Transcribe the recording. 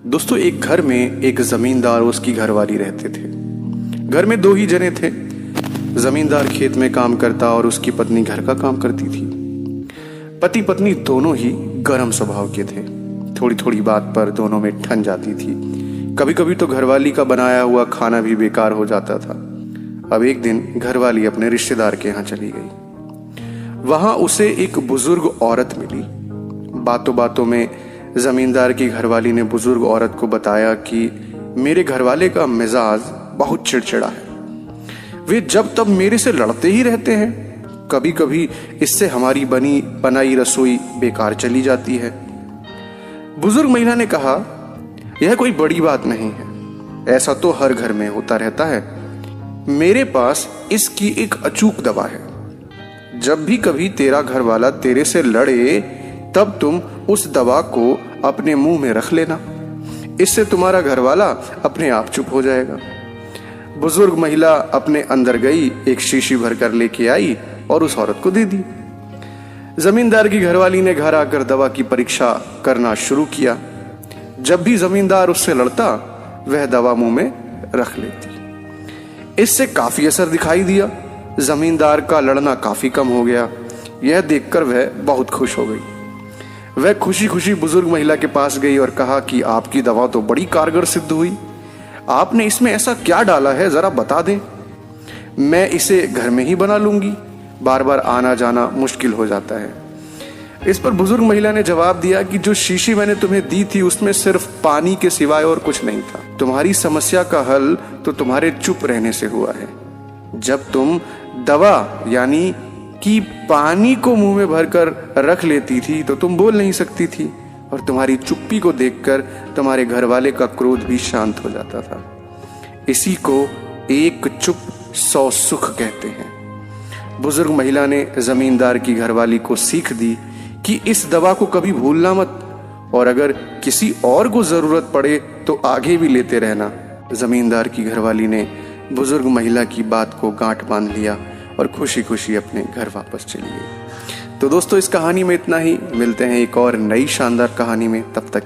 दोस्तों, एक घर में एक जमींदार और उसकी घरवाली रहते थे। घर में दो ही जने थे। जमींदार खेत में काम करता और उसकी पत्नी घर का काम करती थी। पति पत्नी दोनों ही गर्म स्वभाव के थे। थोड़ी थोड़ी बात पर दोनों में ठन जाती थी। कभी कभी तो घरवाली का बनाया हुआ खाना भी बेकार हो जाता था। अब एक दिन घरवाली अपने रिश्तेदार के यहाँ चली गई। वहां उसे एक बुजुर्ग औरत मिली। बातों बातों में जमींदार की घरवाली ने बुजुर्ग औरत को बताया कि मेरे घरवाले का मिजाज बहुत चिड़चिड़ा है। वे जब तब मेरे से लड़ते ही रहते हैं। कभी कभी इससे हमारी बनी बनाई रसोई बेकार चली जाती है। बुजुर्ग महिला ने कहा, यह कोई बड़ी बात नहीं है, ऐसा तो हर घर में होता रहता है। मेरे पास इसकी एक अचूक दवा है। जब भी कभी तेरा घरवाला तेरे से लड़े तब तुम उस दवा को अपने मुंह में रख लेना। इससे तुम्हारा घरवाला अपने आप चुप हो जाएगा। बुजुर्ग महिला अपने अंदर गई, एक शीशी भरकर लेके आई और उस औरत को दे दी। जमींदार की घरवाली ने घर आकर दवा की परीक्षा करना शुरू किया। जब भी जमींदार उससे लड़ता वह दवा मुंह में रख लेती। इससे काफी असर दिखाई दिया। जमींदार का लड़ना काफी कम हो गया। यह देखकर वह बहुत खुश हो गई। वह खुशी खुशी बुजुर्ग महिला के पास गई और कहा कि आपकी दवा तो बड़ी कारगर सिद्ध हुई। आपने इसमें ऐसा क्या डाला है, जरा बता दें। मैं इसे घर में ही बना लूंगी, बार बार आना जाना मुश्किल हो जाता है। इस पर बुजुर्ग महिला ने जवाब दिया कि जो शीशी मैंने तुम्हें दी थी उसमें सिर्फ पानी के सिवाय और कुछ नहीं था। तुम्हारी समस्या का हल तो तुम्हारे चुप रहने से हुआ है। जब तुम दवा यानी कि पानी को मुंह में भरकर रख लेती थी तो तुम बोल नहीं सकती थी, और तुम्हारी चुप्पी को देखकर तुम्हारे घरवाले का क्रोध भी शांत हो जाता था। इसी को एक चुप 100 सुख कहते हैं। बुजुर्ग महिला ने जमींदार की घरवाली को सीख दी कि इस दवा को कभी भूलना मत, और अगर किसी और को जरूरत पड़े तो आगे भी लेते रहना। जमींदार की घरवाली ने बुजुर्ग महिला की बात को गांठ बांध लिया और खुशी खुशी अपने घर वापस चली गई। तो दोस्तों, इस कहानी में इतना ही। मिलते हैं एक और नई शानदार कहानी में। तब तक